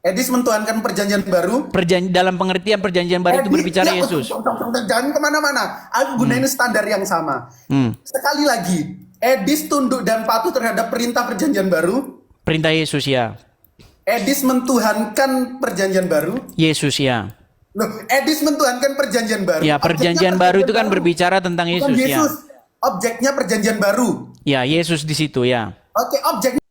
Edis mentuhankan perjanjian baru. Dalam pengertian perjanjian baru itu berbicara ya, Yesus. Jangan kemana-mana. Aku gunain standar yang sama. Sekali lagi, Edis tunduk dan patuh terhadap perintah perjanjian baru. Perintah Yesus ya. Edis mentuhankan perjanjian baru. Yesus ya. Loh, Edis mentuhankan perjanjian baru. Ya, perjanjian baru itu kan berbicara tentang Yesus, ya. Objeknya perjanjian baru. Ya, Yesus di situ ya. Oke, objeknya.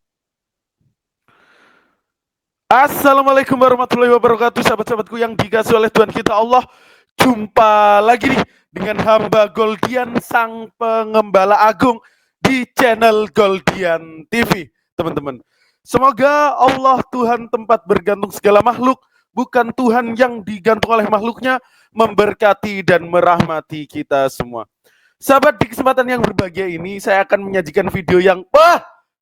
Assalamualaikum warahmatullahi wabarakatuh, sahabat-sahabatku yang dikasihi oleh Tuhan kita Allah. Jumpa lagi nih dengan hamba Goldian Sang Pengembala Agung di channel Goldian TV, teman-teman. Semoga Allah Tuhan tempat bergantung segala makhluk, bukan Tuhan yang digantung oleh makhluknya, memberkati dan merahmati kita semua. Sahabat, di kesempatan yang berbahagia ini saya akan menyajikan video yang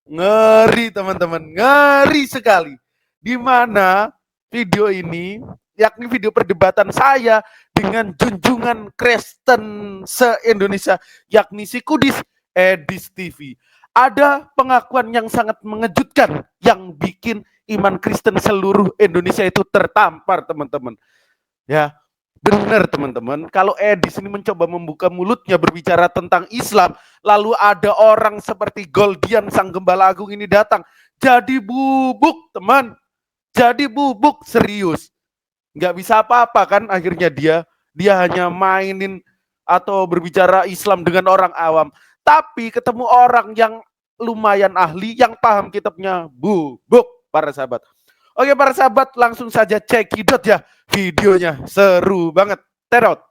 ngeri, teman-teman, ngeri sekali. Di mana video ini, yakni video perdebatan saya dengan junjungan Kristen se-Indonesia, yakni si Kudis Edis TV. Ada pengakuan yang sangat mengejutkan yang bikin iman Kristen seluruh Indonesia itu tertampar, teman-teman. Ya, benar teman-teman, kalau Edis ini mencoba membuka mulutnya berbicara tentang Islam, lalu ada orang seperti Goldian Sang Gembala Agung ini datang, jadi bubuk, teman. Jadi bubuk, serius. Nggak bisa apa-apa kan akhirnya dia hanya mainin atau berbicara Islam dengan orang awam. Tapi ketemu orang yang lumayan ahli, yang paham kitabnya, bubuk para sahabat. Oke para sahabat, langsung saja cekidot ya videonya, seru banget. Terot.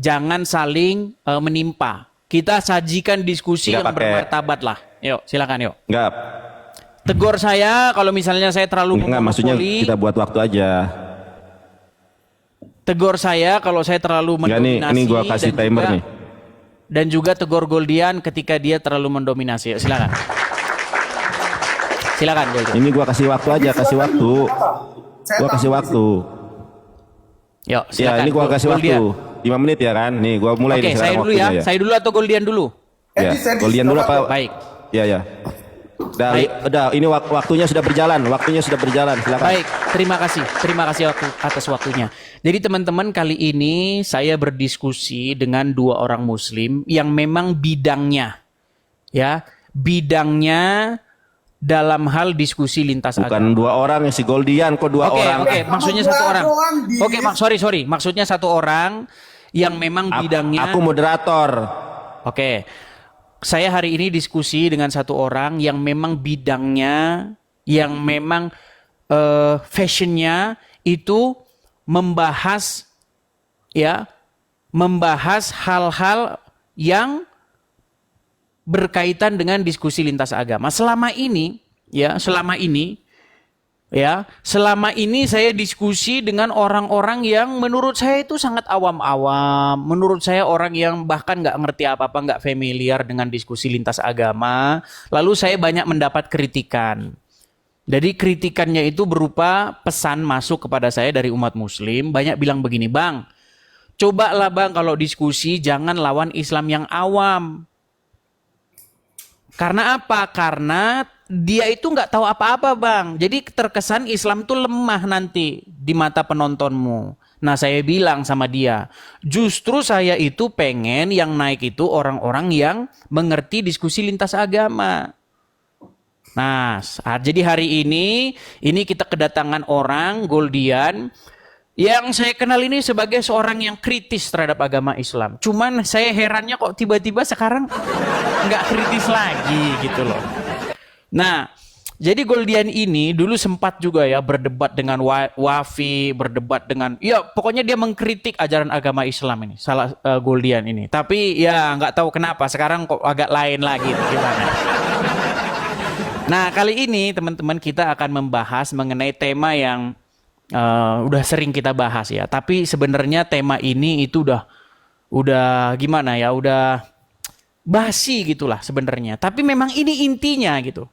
Jangan saling menimpa. Kita sajikan diskusi yang bermartabat lah. Yuk, silakan yuk. Enggak. Tegur saya kalau misalnya saya terlalu Enggak, maksudnya kita buat waktu aja. Tegur saya kalau saya terlalu mendominasi. Enggak, ini gua kasih timer nih. Dan juga tegur Goldian ketika dia terlalu mendominasi. Yuk, silakan. Silakan Goldian. Ini gua kasih waktu aja, kasih waktu. Gua kasih waktu. Yuk, silakan. Ya, ini gua kasih Goldian. waktu. 5 menit ya kan? Nih, gua mulai nih. Oke, saya dulu ya. Saya dulu atau Goldian dulu? Ya, Goldian dulu apa? Baik. Ya. Udah, ini waktunya sudah berjalan, silakan. Baik, terima kasih atas waktunya. Jadi teman-teman, kali ini saya berdiskusi dengan dua orang Muslim yang memang bidangnya dalam hal diskusi lintas agama. Bukan dua orang, si Goldian kok dua orang. Oke, maksudnya satu orang. Oke, sorry, maksudnya satu orang yang memang bidangnya. Aku moderator. Oke. Saya hari ini diskusi dengan satu orang yang memang bidangnya, yang memang fashionnya itu membahas hal-hal yang berkaitan dengan diskusi lintas agama. Selama ini saya diskusi dengan orang-orang yang menurut saya itu sangat awam-awam. Menurut saya orang yang bahkan nggak ngerti apa-apa, nggak familiar dengan diskusi lintas agama. Lalu saya banyak mendapat kritikan. Jadi kritikannya itu berupa pesan masuk kepada saya dari umat Muslim. Banyak bilang begini, Bang, cobalah Bang kalau diskusi jangan lawan Islam yang awam. Karena apa? Karena dia itu nggak tahu apa-apa, Bang. Jadi terkesan Islam itu lemah nanti di mata penontonmu. Nah, saya bilang sama dia, justru saya itu pengen yang naik itu orang-orang yang mengerti diskusi lintas agama. Nah, jadi hari ini kita kedatangan orang Goldian yang saya kenal ini sebagai seorang yang kritis terhadap agama Islam. Cuman saya herannya kok tiba-tiba sekarang nggak kritis lagi gitu loh. Nah, jadi Goldian ini dulu sempat juga ya berdebat dengan Wafi, berdebat dengan, ya pokoknya dia mengkritik ajaran agama Islam ini, salah Goldian ini. Tapi ya nggak tahu kenapa sekarang kok agak lain lagi, gimana? Nah, kali ini teman-teman kita akan membahas mengenai tema yang udah sering kita bahas ya. Tapi sebenarnya tema ini itu udah gimana ya, udah basi gitulah sebenarnya. Tapi memang ini intinya gitu.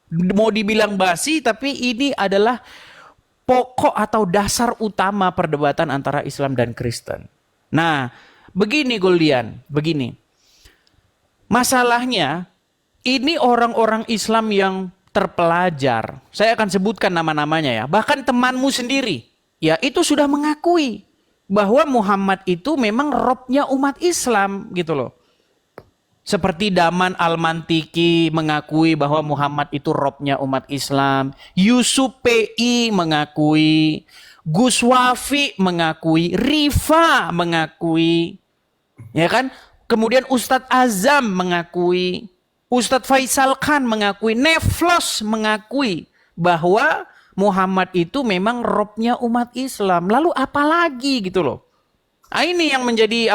Mau dibilang basi, tapi ini adalah pokok atau dasar utama perdebatan antara Islam dan Kristen. Nah, begini Goldian, begini. Masalahnya, ini orang-orang Islam yang terpelajar, saya akan sebutkan nama-namanya ya, bahkan temanmu sendiri, ya itu sudah mengakui bahwa Muhammad itu memang robnya umat Islam gitu loh. Seperti Daman Al-Mantiki mengakui bahwa Muhammad itu robnya umat Islam. Yusuf PI mengakui. Gus Wafi mengakui. Rifa mengakui. Ya kan? Kemudian Ustadz Azam mengakui. Ustadz Faisal Khan mengakui. Neflos mengakui bahwa Muhammad itu memang robnya umat Islam. Lalu apa lagi gitu loh. Nah, ini yang menjadi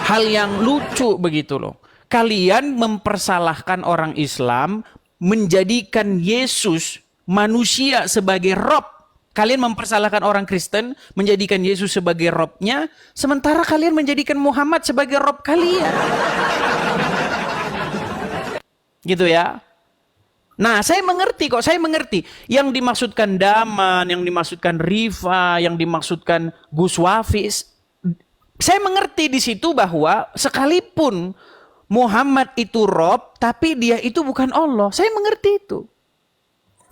hal yang lucu begitu loh. Kalian mempersalahkan orang Islam menjadikan Yesus manusia sebagai Rob. Kalian mempersalahkan orang Kristen menjadikan Yesus sebagai Robnya, sementara kalian menjadikan Muhammad sebagai Rob kalian. Gitu ya. Nah, saya mengerti kok, saya mengerti. Yang dimaksudkan Daman, yang dimaksudkan Rifa, yang dimaksudkan Gus Wafis. Saya mengerti di situ bahwa sekalipun Muhammad itu Rob, tapi dia itu bukan Allah. Saya mengerti itu.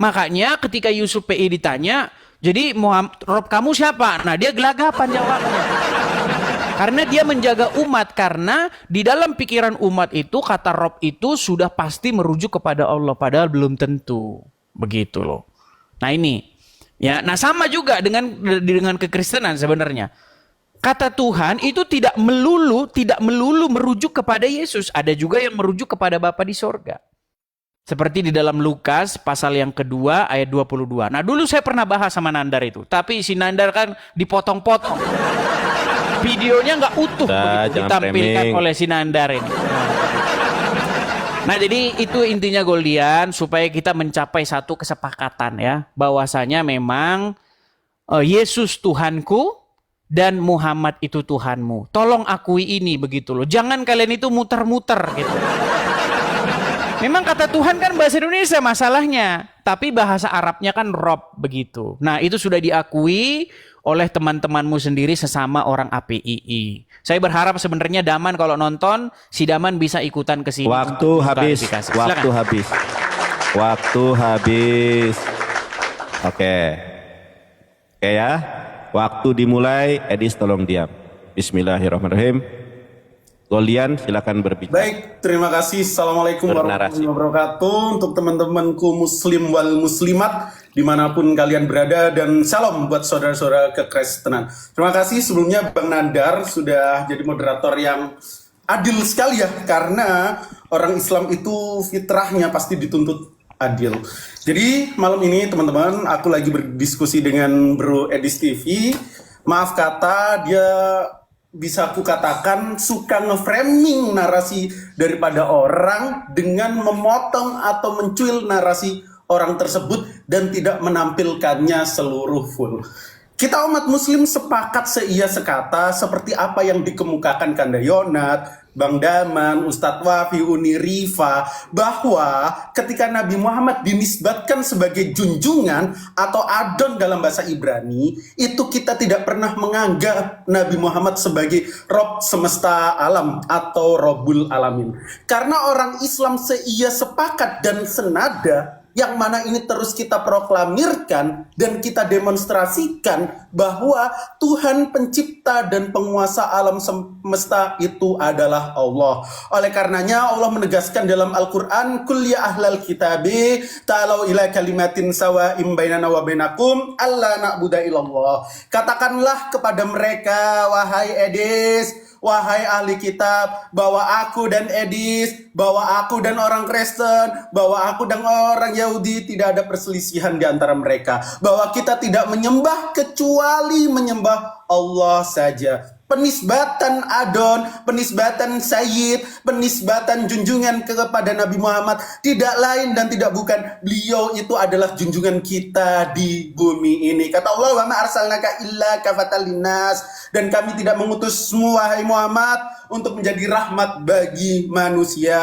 Makanya ketika Yusuf PI ditanya, jadi Muhammad, Rob kamu siapa? Nah dia gelagapan jawabnya. Karena dia menjaga umat, karena di dalam pikiran umat itu kata Rob itu sudah pasti merujuk kepada Allah, padahal belum tentu. Begitu loh. Nah ini, ya, nah sama juga dengan kekristenan sebenarnya. Kata Tuhan itu tidak melulu merujuk kepada Yesus. Ada juga yang merujuk kepada Bapa di sorga. Seperti di dalam Lukas pasal yang kedua ayat 22. Nah dulu saya pernah bahas sama Nandar itu. Tapi si Nandar kan dipotong-potong. Videonya nggak utuh begitu ditampilkan oleh si Nandar ini. Nah jadi itu intinya Goldian. Supaya kita mencapai satu kesepakatan ya. Bahwasanya memang Yesus Tuhanku dan Muhammad itu Tuhanmu. Tolong akui ini begitu loh. Jangan kalian itu muter-muter gitu. Memang kata Tuhan kan bahasa Indonesia masalahnya. Tapi bahasa Arabnya kan Rob begitu. Nah itu sudah diakui oleh teman-temanmu sendiri sesama orang APII. Saya berharap sebenarnya Daman kalau nonton, si Daman bisa ikutan ke sini. Waktu habis. Waktu habis. Oke ya. Waktu dimulai, Edis tolong diam. Bismillahirrahmanirrahim. Goldian silakan berbicara. Baik, terima kasih. Assalamualaikum warahmatullahi wabarakatuh. Untuk teman-temanku muslim wal muslimat dimanapun kalian berada, dan salam buat saudara-saudara kekristenan. Terima kasih sebelumnya Bang Nandar sudah jadi moderator yang adil sekali ya, karena orang Islam itu fitrahnya pasti dituntut adil. Jadi malam ini teman-teman, aku lagi berdiskusi dengan Bro Edis TV. Maaf kata, dia bisa aku katakan suka nge-framing narasi daripada orang dengan memotong atau mencuil narasi orang tersebut dan tidak menampilkannya seluruh full. Kita umat muslim sepakat seia sekata seperti apa yang dikemukakan Kanda Yonat, Bang Daman, Ustadz Wafi, Uni Rifa, bahwa ketika Nabi Muhammad dinisbatkan sebagai junjungan atau adon dalam bahasa Ibrani, itu kita tidak pernah menganggap Nabi Muhammad sebagai Rob semesta alam atau Robul Alamin. Karena orang Islam seia sepakat dan senada, yang mana ini terus kita proklamirkan dan kita demonstrasikan bahwa Tuhan pencipta dan penguasa alam semesta itu adalah Allah. Oleh karenanya Allah menegaskan dalam Al-Quran, Qul ya ahlal kitabi ta'alau ila kalimatin sawa'im bainana wa bainakum alla na'budu illallah. Katakanlah kepada mereka, wahai Edis, wahai ahli kitab, bahwa aku dan Edis, bahwa aku dan orang Kristen, bahwa aku dan orang Yahudi tidak ada perselisihan di antara mereka, bahwa kita tidak menyembah kecuali menyembah Allah saja. Penisbatan adon, penisbatan sayyid, penisbatan junjungan kepada Nabi Muhammad tidak lain dan tidak bukan, beliau itu adalah junjungan kita di bumi ini. Kata Allah, wa ma arsalnaka illa kafatan linnas, dan kami tidak mengutusmu wahai Muhammad untuk menjadi rahmat bagi manusia.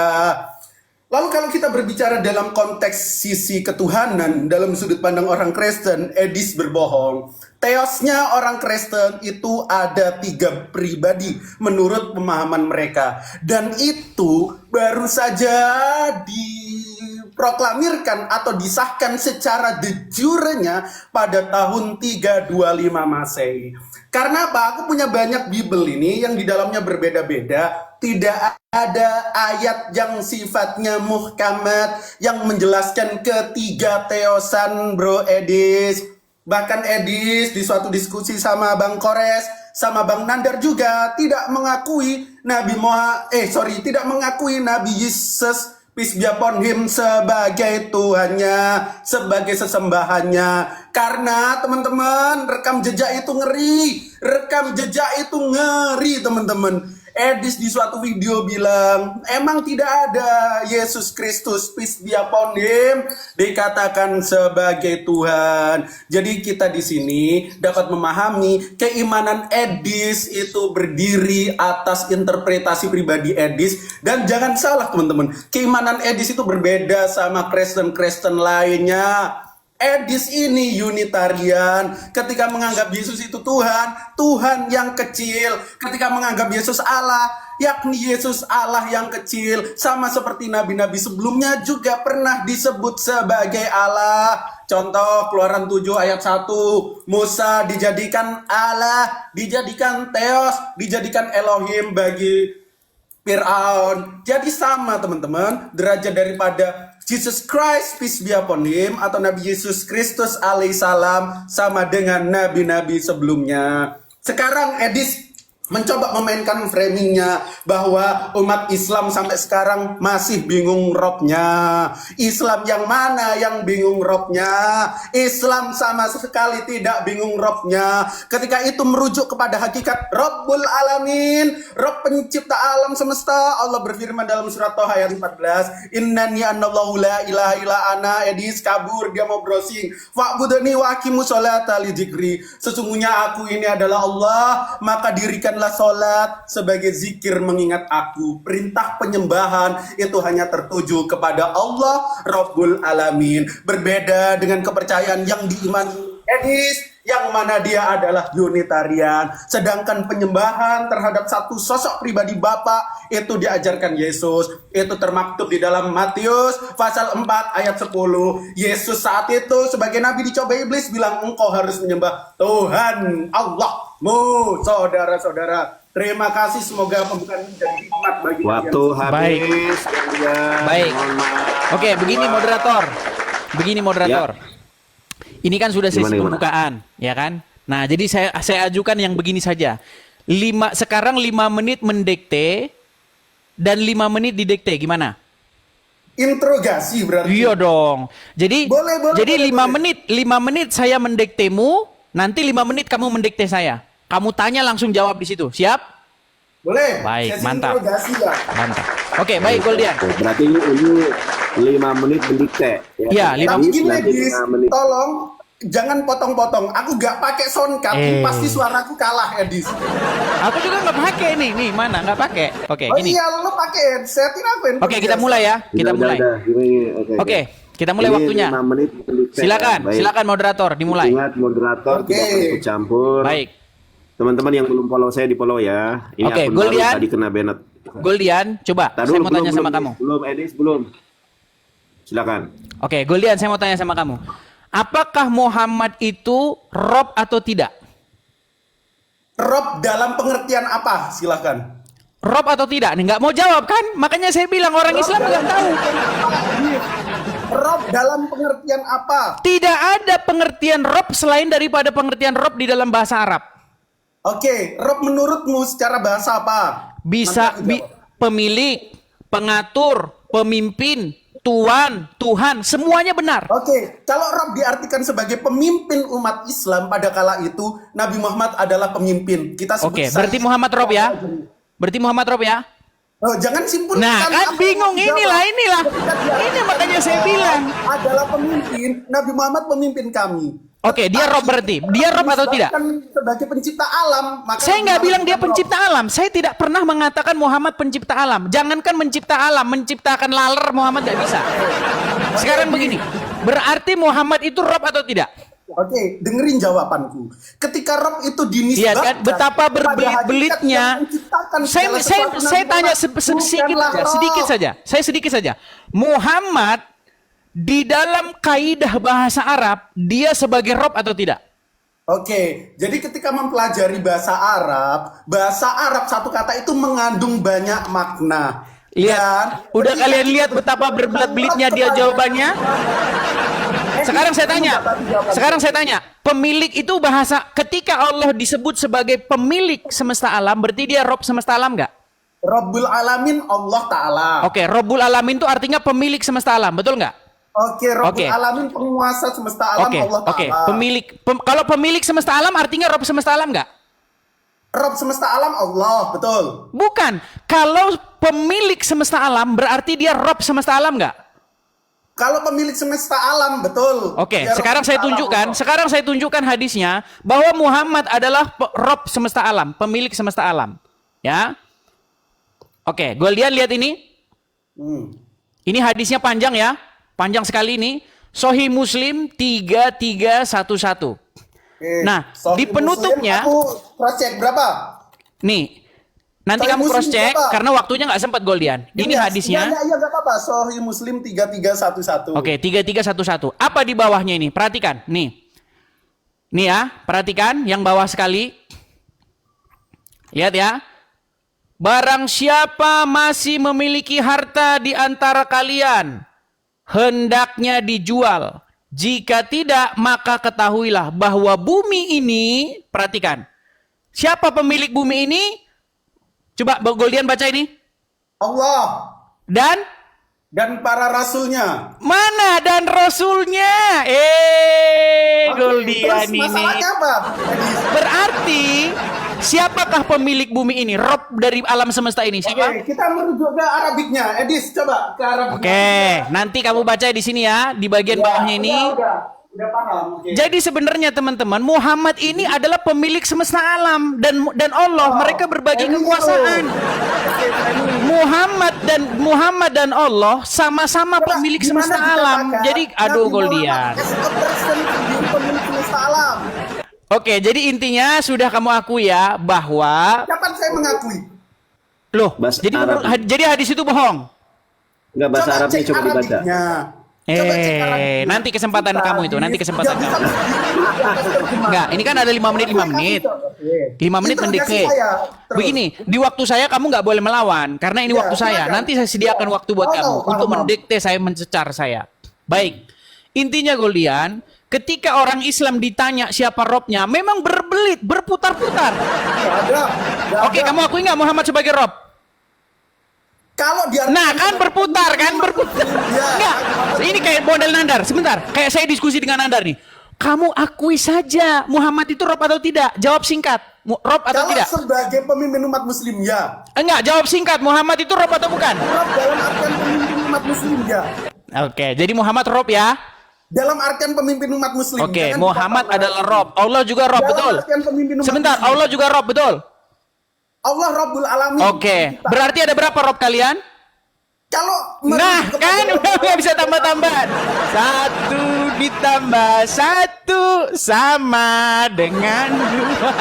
Lalu kalau kita berbicara dalam konteks sisi ketuhanan, dalam sudut pandang orang Kristen, Edis berbohong. Teosnya orang Kristen itu ada 3 pribadi menurut pemahaman mereka. Dan itu baru saja diproklamirkan atau disahkan secara de jure-nya pada tahun 325 Masehi. Karena apa? Aku punya banyak Bible ini yang di dalamnya berbeda-beda. Tidak ada ayat yang sifatnya muhkamat yang menjelaskan ketiga teosan, Bro Edis. Bahkan Edis di suatu diskusi sama Bang Kores, sama Bang Nandar juga tidak mengakui tidak mengakui Nabi Yesus peace be upon him sebagai Tuhannya, sebagai sesembahannya. Karena teman-teman, rekam jejak itu ngeri. Rekam jejak itu ngeri, teman-teman. Edis di suatu video bilang, emang tidak ada Yesus Kristus peace be upon him dikatakan sebagai Tuhan. Jadi kita di sini dapat memahami keimanan Edis itu berdiri atas interpretasi pribadi Edis. Dan jangan salah teman-teman, keimanan Edis itu berbeda sama Kristen-Kristen lainnya. Edis ini Unitarian. Ketika menganggap Yesus itu Tuhan, Tuhan yang kecil. Ketika menganggap Yesus Allah, yakni Yesus Allah yang kecil. Sama seperti nabi-nabi sebelumnya juga pernah disebut sebagai Allah. Contoh Keluaran 7 ayat 1, Musa dijadikan Allah, dijadikan Theos, dijadikan Elohim bagi Fir'aun. Jadi sama teman-teman, derajat daripada Jesus Christ peace be upon him atau Nabi Yesus Kristus alaihissalam sama dengan nabi-nabi sebelumnya. Sekarang Edis mencoba memainkan framingnya bahwa umat Islam sampai sekarang masih bingung robnya. Islam yang mana yang bingung robnya? Islam sama sekali tidak bingung robnya. Ketika itu merujuk kepada hakikat Rabbul Alamin, Rob pencipta alam semesta. Allah berfirman dalam surat Toha ayat 14, Innani annallahu la ilaha illa ana. Edis kabur, dia mau browsing. Fa'budani wa aqimus sholata li dzikri. Sesungguhnya aku ini adalah Allah, maka dirikan sholat sebagai zikir mengingat aku. Perintah penyembahan itu hanya tertuju kepada Allah Rabbul Alamin. Berbeda dengan kepercayaan yang diimani Edis, yang mana dia adalah Unitarian. Sedangkan penyembahan terhadap satu sosok pribadi Bapa itu diajarkan Yesus. Itu termaktub di dalam Matius pasal 4 ayat 10. Yesus saat itu sebagai nabi dicoba iblis bilang, engkau harus menyembah Tuhan Allahmu. Saudara-saudara, terima kasih, semoga pembukaan ini menjadi hikmat bagi Waktu habis. Baik. Oke, begini moderator. Ini kan sudah sesi pembukaan, ya kan? Nah, jadi saya ajukan yang begini saja. Sekarang 5 menit mendikte dan 5 menit didikte, gimana? Interogasi berarti. Iya dong. Jadi boleh, 5 menit saya mendiktemu, nanti 5 menit kamu mendikte saya. Kamu tanya langsung jawab di situ. Siap? Boleh. Baik, sesi mantap. interogasi ya. Mantap. Oke, baik Goldian. Berarti ini 5 menit mendikte. Iya, 5 Tapi menit. gini Edis, tolong jangan potong-potong. Aku gak pakai sound card, pasti suaraku kalah Edis. Aku juga nggak pakai nih mana nggak pakai. Oke, Oh gini. iya, lo pakai headset, ini aku yang Oke, kita mulai ya. Kita mulai. Oke, kita mulai Ini waktunya. 5 menit mendikte. Silakan moderator dimulai. Ingat moderator tidak boleh ikut campur. Baik. Teman-teman yang belum follow saya di follow ya. Ini Oke, akun baru Goldian. tadi kena banned. Goldian, coba saya mau tanya sama kamu. Belum Edis, belum. Silakan. Oke, Goldian, saya mau tanya sama kamu. Apakah Muhammad itu Rob atau tidak? Rob dalam pengertian apa? Silahkan. Rob atau tidak? Nih nggak mau jawab kan? Makanya saya bilang orang Islam nggak tahu. Rob dalam pengertian apa? Tidak ada pengertian Rob selain daripada pengertian Rob di dalam bahasa Arab. Oke, Rob menurutmu secara bahasa apa? Bisa pemilik, pengatur, pemimpin, tuan, Tuhan, semuanya benar. Oke, kalau Rob diartikan sebagai pemimpin umat Islam pada kala itu, Nabi Muhammad adalah pemimpin. Kita sebut Oke, berarti Muhammad Rob ya? Berarti Muhammad Rob ya? Oh, jangan simpulkan. Nah, kan apa bingung, yang dijawab. inilah. Ini makanya saya bilang. Adalah pemimpin, Nabi Muhammad pemimpin kami. Oke, dia Rob berarti. Dia Rob atau tidak? Sebagai pencipta alam. Maka Saya nggak bilang dia Rob. pencipta alam. Saya tidak pernah mengatakan Muhammad pencipta alam. Jangankan mencipta alam, menciptakan laler Muhammad nggak bisa. Sekarang begini, berarti Muhammad itu Rob atau tidak? Oke, dengerin jawabanku. Ketika Rob itu Iya dinisbatkan kan, betapa kepada berbelit-belitnya. hakikat yang menciptakan Saya segala saya sesuatu saya dan tanya bukanlah Rob. sedikit saja. Muhammad di dalam kaidah bahasa Arab dia sebagai Rob atau tidak? Oke, jadi ketika mempelajari bahasa Arab satu kata itu mengandung banyak makna. Lihat, Dan udah ketika kalian lihat betapa berbelit-belitnya dia jawabannya. Sekarang saya tanya, pemilik itu bahasa ketika Allah disebut sebagai pemilik semesta alam, berarti dia Rob semesta alam nggak? Rabbul Alamin Allah Ta'ala. Oke, Robbul Alamin itu artinya pemilik semesta alam, betul nggak? Oke, Rabbul Oke. Alamin penguasa semesta alam Allah Ta'ala. Oke. Kalau pemilik semesta alam artinya Rob semesta alam nggak? Rabb semesta alam Allah, betul. Bukan. Kalau pemilik semesta alam berarti dia Rob semesta alam nggak? Kalau pemilik semesta alam, betul. Oke, Dia sekarang Rabb semesta alam, Allah. sekarang saya tunjukkan hadisnya bahwa Muhammad adalah Rob semesta alam, pemilik semesta alam. Ya. Oke, lihat ini. Ini hadisnya panjang ya. Panjang sekali ini. Sahih Muslim 3311. Oke. Nah, Sahih di penutupnya Muslim, aku cross check berapa? nih. Nanti Sahih kamu Muslim cross check berapa? karena waktunya nggak sempat Goldian. Ini Iya, hadisnya. Iya, nggak apa-apa. Sahih Muslim 3311. Oke, 3311. Apa di bawahnya ini? Perhatikan. Nih ya, perhatikan yang bawah sekali. Lihat ya. Barang siapa masih memiliki harta di antara kalian, hendaknya dijual. Jika tidak, maka ketahuilah bahwa bumi ini, perhatikan. Siapa pemilik bumi ini? Coba Goldian baca ini. Allah dan para rasulnya. Mana dan rasulnya? Oke, Goldian terus ini. masalahnya apa? Berarti siapakah pemilik bumi ini? Rob dari alam semesta ini siapa? Oke, kita merujuk ke Arabiknya. Edis, coba ke Arabiknya. Oke, nanti kamu baca di sini ya, di bagian bawahnya ini. Udah paham. Oke. Jadi sebenarnya teman-teman, Muhammad ini adalah pemilik semesta alam dan Allah, mereka berbagi kekuasaan. Muhammad dan Allah sama-sama pemilik semesta alam. Jadi aduh Goldian. Pemilik semesta alam. Oke, jadi intinya sudah kamu akui ya bahwa Kapan saya mengakui? loh, Bahasa jadi Arab. jadi hadis itu bohong. Enggak bahasa Arabnya cek coba dibaca. Arabiknya. Coba cek Arabiknya. Nanti kesempatan kamu itu, nanti kesempatan Nggak kamu. bisa Enggak, ini kan ada 5 menit 5 menit. 5 menit Interogasi mendekati. saya, terus. Begini, di waktu saya kamu nggak boleh melawan karena ini Ya, waktu saya. silakan. Nanti saya sediakan waktu buat kamu untuk mendikte saya mencecar saya. Baik. Intinya Goldian, ketika orang Islam ditanya siapa Robnya, memang berbelit, berputar-putar. Nggak Oke, ada. kamu akui nggak Muhammad sebagai Rob? Kalau dia Nah, kan berputar. Ya. Enggak. Ini kayak model Nandar. Sebentar, kayak saya diskusi dengan Nandar nih. Kamu akui saja Muhammad itu Rob atau tidak? Jawab singkat. Rob atau Kalau tidak? sebagai pemimpin umat muslim ya. Enggak, jawab singkat. Muhammad itu Rob atau bukan? Rob dalam artian pemimpin umat muslim ya. Oke, jadi Muhammad Rob ya. Dalam artian pemimpin umat muslim. Oke, Jangan Muhammad dikatakan adalah lain. Rob. Allah juga Rob, Dalam betul? artian pemimpin umat Sebentar, muslim. Allah juga Rob, betul? Allah Rabbul Alamin. Oke, berarti ada berapa Rob kalian? Kalau Nah, merujuk kan kepada- nggak bisa tambah-tambahan. 1 ditambah 1 sama dengan 2.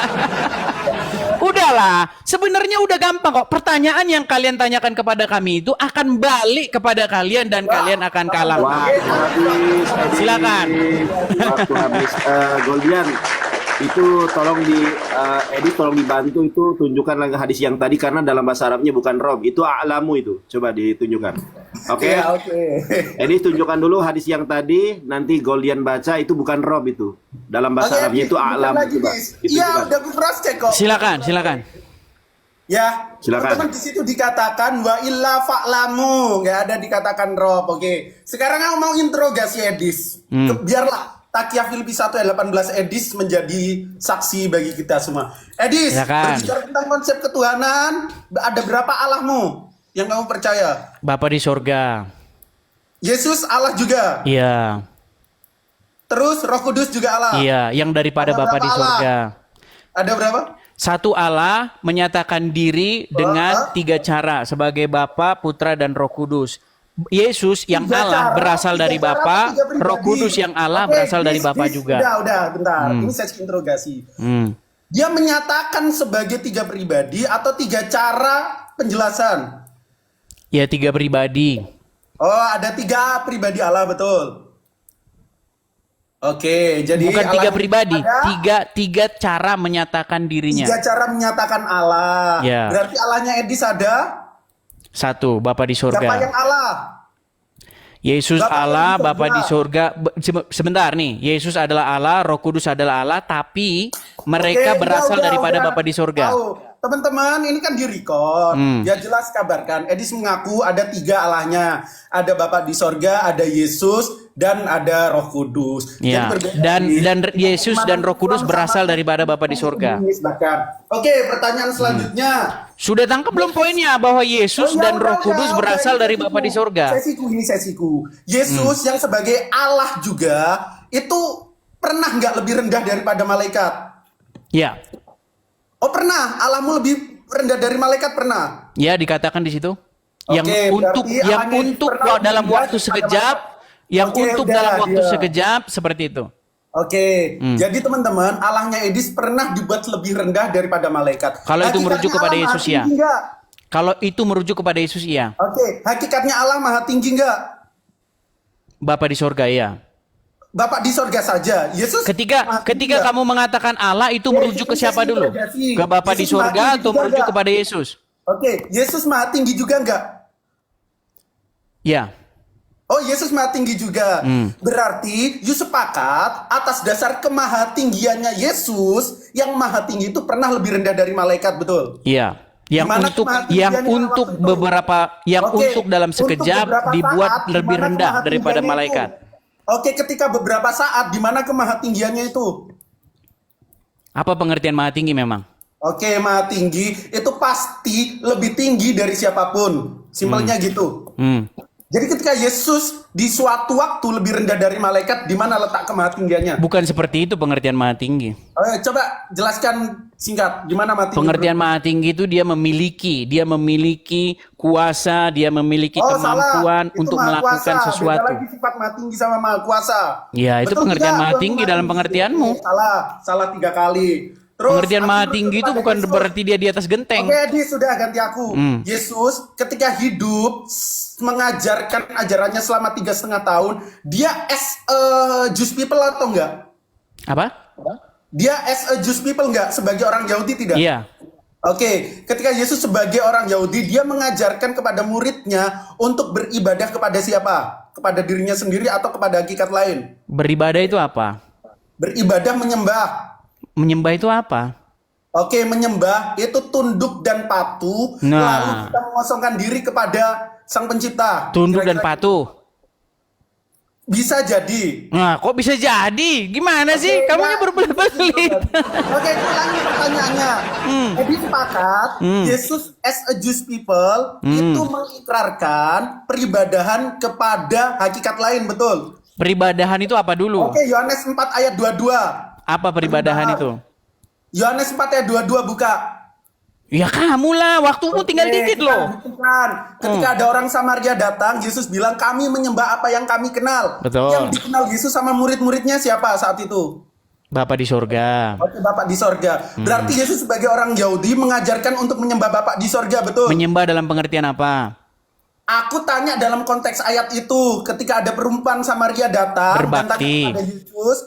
Udahlah, sebenarnya udah gampang kok. Pertanyaan yang kalian tanyakan kepada kami itu akan balik kepada kalian dan kalian akan kalah. Waktu habis. Edi. Silakan. Waktu habis. Goldian, itu tolong Edi tolong dibantu itu tunjukkan lagi hadis yang tadi karena dalam bahasa Arabnya bukan Rob, itu a'lamu itu. Coba ditunjukkan. Oke. Ya, oke. Edi tunjukkan dulu hadis yang tadi, nanti Goldian baca itu bukan Rob itu. Dalam bahasa Oke, Arabnya itu tunjukkan a'lamu lagi, coba. Dis. Iya, Ditunjukkan. udah cross check kok. Silakan. Ya, Silakan. teman-teman di situ dikatakan wa illa fa'lamu, nggak ada dikatakan Rob. Oke. Sekarang aku mau interogasi Edis. Biarlah Takia Filipi 1 ayat 18 Edis menjadi saksi bagi kita semua. Edis, Silakan. berbicara tentang konsep ketuhanan, ada berapa Allahmu yang kamu percaya? Bapak di surga. Yesus Allah juga. Iya. Terus Roh Kudus juga Allah. Iya, yang daripada Ada Bapa berapa di Allah? surga. Ada berapa? Satu Allah menyatakan diri dengan tiga cara sebagai Bapa, Putra, dan Roh Kudus. Yesus yang Tiga Allah cara, berasal tiga dari cara, Bapa, tiga pribadi. Roh Kudus yang Allah Oke, berasal dari Bapa this, juga. Udah, bentar. Ini sesi interogasi. Dia menyatakan sebagai tiga pribadi atau tiga cara penjelasan? Ya, tiga pribadi. Oh, ada tiga pribadi Allah, betul. Oke, jadi Bukan Allah tiga pribadi, ada tiga cara menyatakan dirinya. tiga cara menyatakan Allah. Ya. Berarti Allahnya Edis ada Satu, Bapa di siapa yang surga. Allah? Yesus Bapa Allah, di surga. Bapa di surga. Sebentar nih, Yesus adalah Allah, Roh Kudus adalah Allah, tapi mereka Oke, berasal udah. daripada Bapa di surga. Tahu. Teman-teman, ini kan di-record. Ya jelas kabarkan. Edis mengaku ada tiga Allahnya. Ada Bapa di sorga, ada Yesus, dan ada Roh Kudus. Ya, Jadi berbeda dan nih. Yesus dan Roh Kudus Sama- berasal daripada Bapa di surga. Bahkan. Oke, pertanyaan selanjutnya. Sudah tangkap belum poinnya bahwa Yesus Oh, ya dan Roh udah, Kudus udah, berasal ini dari sesiku. Bapa di surga? Sesiku. Yesus yang sebagai Allah juga itu pernah nggak lebih rendah daripada malaikat? Ya, Oh pernah. Allahmu lebih rendah dari malaikat pernah. ya dikatakan di situ. Yang Oke, untuk berarti yang Allahnya untuk pernah dalam lebih waktu rendah sekejap, daripada yang Oke, untuk udah, dalam waktu dia. sekejap seperti itu. Oke, jadi teman-teman, Allahnya Edis pernah dibuat lebih rendah daripada malaikat. Kalau itu Hakikatnya merujuk kepada Allah Yesus, maha ya. tinggi nggak? Kalau itu merujuk kepada Yesus, iya. Oke, hakikatnya Allah maha tinggi nggak? Bapa di surga, iya. Bapak di sorga saja. Yesus Ketika maha tinggi ketika nggak? kamu mengatakan Allah itu Ya, merujuk ke ini siapa sesi dulu? interogasi. Ke Bapa di Yesus maha surga tinggi atau juga merujuk nggak? kepada Yesus? Oke, Yesus maha tinggi juga nggak? Ya. Oh, Yesus maha tinggi juga. Berarti Yusuf sepakat atas dasar kemahatinggiannya Yesus, yang maha tinggi itu pernah lebih rendah dari malaikat, betul? Iya. Yang Gimana untuk kemahatinggiannya yang dalam untuk waktu itu? beberapa yang Oke, untuk dalam untuk sekejap beberapa dibuat saat, lebih gimana rendah daripada kemahatinggiannya malaikat. itu? Oke, ketika beberapa saat, di mana kemahatinggiannya itu? Apa pengertian maha tinggi memang? Oke, maha tinggi itu pasti lebih tinggi dari siapapun. Simpelnya gitu. Jadi ketika Yesus di suatu waktu lebih rendah dari malaikat, di mana letak kemahatinggiannya? Bukan seperti itu pengertian maha tinggi. Coba jelaskan singkat, di mana maha tinggi? Pengertian maha tinggi itu dia memiliki kuasa, dia memiliki Oh, kemampuan salah. Itu untuk maha melakukan kuasa. sesuatu. Beda lagi sifat maha tinggi sama maha kuasa. Ya, itu Betul pengertian tidak? maha Tuan tinggi Maha dalam Tinggi. pengertianmu. Salah 3 kali. Terus, Pengertian aku maha merujuk tinggi itu kepada bukan Yesus. berarti dia di atas genteng. Oke, Edi, sudah ganti aku. Yesus ketika hidup mengajarkan ajarannya selama 3,5 tahun, dia as a Jewish people atau enggak? Apa? Dia as a Jewish people enggak? Sebagai orang Yahudi tidak? Iya. Oke, ketika Yesus sebagai orang Yahudi, dia mengajarkan kepada muridnya untuk beribadah kepada siapa? Kepada dirinya sendiri atau kepada hakikat lain? Beribadah itu apa? Beribadah menyembah. Menyembah itu apa? Oke, menyembah itu tunduk dan patuh, Nah. lalu kita mengosongkan diri kepada Sang Pencipta. Tunduk dan Kira-kira patuh. Bisa jadi. Nah, kok bisa jadi? Gimana sih? Kamu nya berbelit-belit. Oke, ulangi pertanyaannya. Edi sepakat, Yesus as a Jewish people itu mengikrarkan peribadahan kepada hakikat lain, betul? Peribadahan itu apa dulu? Oke, Yohanes 4 ayat 22. Apa peribadahan itu? Yohanes 4 ayat 22 buka. Ya kamu lah, waktumu tinggal Oke, dikit kita loh. buktikan. Ketika ada orang Samaria datang, Yesus bilang, kami menyembah apa yang kami kenal. Betul. Yang dikenal Yesus sama murid-muridnya siapa saat itu? Bapa di surga. Oke, Bapak di sorga. Berarti Yesus sebagai orang Yahudi mengajarkan untuk menyembah Bapak di sorga, betul? Menyembah dalam pengertian apa? Aku tanya dalam konteks ayat itu, ketika ada perempuan Samaria datang dan tanya Berbakti. kepada Yesus,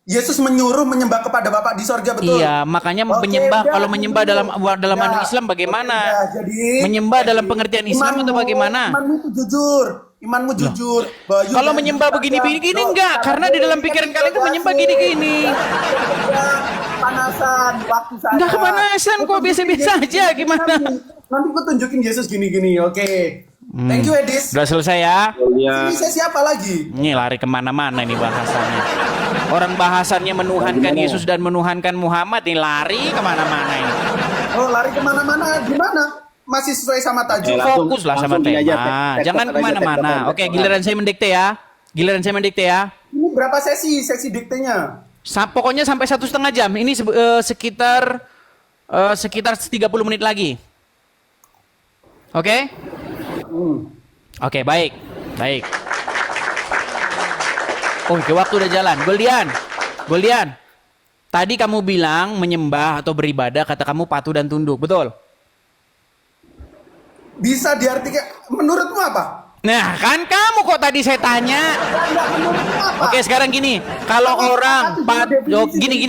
Yesus menyuruh menyembah kepada Bapak di sorga, betul? Iya, makanya Oke, menyembah udah, kalau menyembah dulu. dalam anu Udah. Islam bagaimana? Udah, jadi Menyembah dalam pengertian Islam atau bagaimana? Imanmu itu jujur. Imanmu jujur. Bayu Kalau dan menyembah Yuda. begini-begini Loh, enggak, karena di dalam pikiran kalian itu menyembah gini-gini. Panasan waktu saya. Enggak kepanasan kok, biasa-biasa aja, gimana? Nanti gue tunjukin Yesus gini-gini, oke. Thank you, Edis. Udah selesai ya? Ya. Ini saya siapa lagi? Ini lari kemana-mana ini bahasannya. Orang bahasannya menuhankan Yesus dan menuhankan Muhammad, ini lari kemana-mana ini. Oh, lari kemana-mana? Gimana? Masih sesuai sama tajuk? Langsung- Fokus lah sama langsung ini aja, tema. tek- Jangan tektokan aja, kemana-mana. tektokan, Oke, tektokan. giliran saya mendikte ya. Giliran saya mendikte ya. Ini berapa sesi diktenya? Pokoknya sampai 1,5 jam. Ini sekitar 30 menit lagi. Oke? Oke, baik. Baik. Oke, waktu udah jalan. Goldian. Tadi kamu bilang menyembah atau beribadah, kata kamu patuh dan tunduk, betul? Bisa diartikan menurutmu apa? Nah, kan kamu kok tadi saya tanya. Enggak, menurutmu apa? Oke, sekarang gini. Kalau orang gini.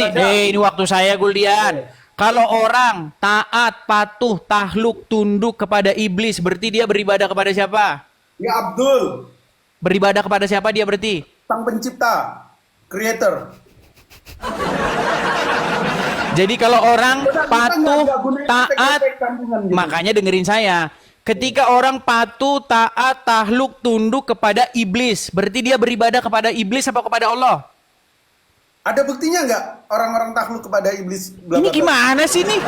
Ini waktu saya, Goldian. Kalau orang taat, patuh, tahluk, tunduk kepada iblis, berarti dia beribadah kepada siapa? Ya Abdul, Beribadah kepada siapa dia berarti? sang pencipta, creator. Jadi kalau orang Kita patuh, nggak gunain taat, efek-efek kandungan gitu. makanya dengerin saya. Ketika orang patuh, taat, tahluk, tunduk kepada iblis, berarti dia beribadah kepada iblis apa kepada Allah? Ada buktinya nggak orang-orang takluk kepada iblis? Bla, Ini bla, bla. gimana sih nih?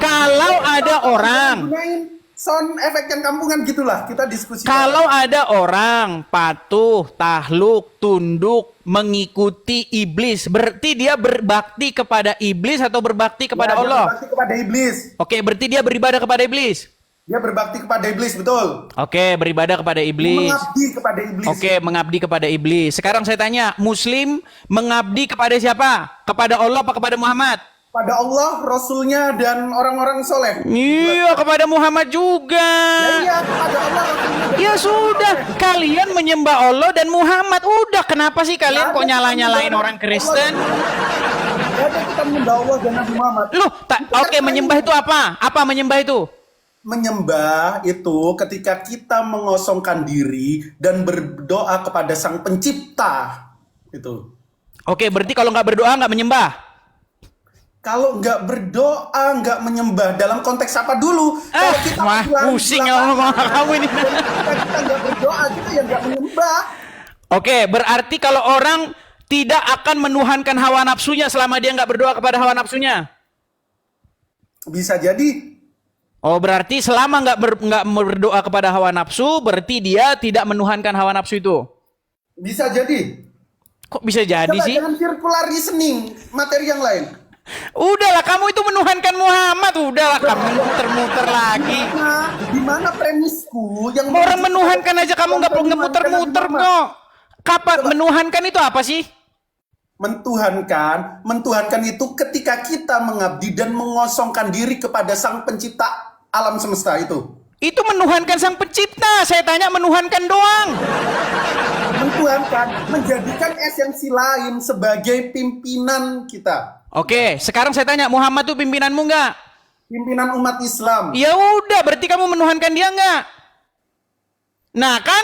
Kalau ada orang, Gunain sound efek yang kampungan gitulah, kita diskusi. kalau ada orang patuh, tahluk, tunduk, mengikuti iblis, berarti dia berbakti kepada iblis atau berbakti kepada Dia Allah? berbakti kepada iblis. Oke, berarti dia beribadah kepada iblis. Dia berbakti kepada iblis, betul. Oke, beribadah kepada iblis. Mengabdi kepada iblis. Oke, mengabdi kepada iblis. Sekarang saya tanya, Muslim mengabdi kepada siapa? Kepada Allah apa kepada Muhammad? Pada Allah, Rasulnya, dan orang-orang soleh. Iya, kepada Muhammad juga. Iya, kepada Allah, Rasulnya. dan Ya sudah, kalian menyembah Allah dan Muhammad. Udah, kenapa sih kalian kok Ada nyala-nyalain kita orang menyembah Kristen? Allah. Ada kita menyembah Allah dan Nabi Muhammad. Loh, oke, menyembah itu apa? Apa menyembah itu? Menyembah itu ketika kita mengosongkan diri dan berdoa kepada Sang Pencipta. Itu. Oke, berarti kalau nggak berdoa nggak menyembah. Kalau nggak berdoa, nggak menyembah, dalam konteks apa dulu? Kalau kita Wah, pulang pusing di ya lapangan, ngomong kamu ini. dan kita nggak berdoa, kita ya nggak menyembah. Oke, berarti kalau orang tidak akan menuhankan hawa nafsunya selama dia nggak berdoa kepada hawa nafsunya. Bisa jadi. Oh, berarti selama nggak berdoa kepada hawa nafsu, berarti dia tidak menuhankan hawa nafsu itu. Bisa jadi. Kok bisa jadi Coba sih? jangan circular reasoning, materi yang lain. Udahlah, kamu itu menuhankan Muhammad. Udahlah, kamu muter-muter lagi. Nah, di mana premisku yang Orang menuhankan aja kamu nggak perlu muter-muter kok. Kapan menuhankan itu apa sih? Mentuhankan itu ketika kita mengabdi dan mengosongkan diri kepada Sang Pencipta alam semesta itu. Itu menuhankan Sang Pencipta. Saya tanya menuhankan doang. Mentuhankan, menjadikan esensi lain sebagai pimpinan kita. Oke, sekarang saya tanya, Muhammad itu pimpinanmu nggak? Pimpinan umat Islam. Ya udah, berarti kamu menuhankan dia nggak? Nah kan,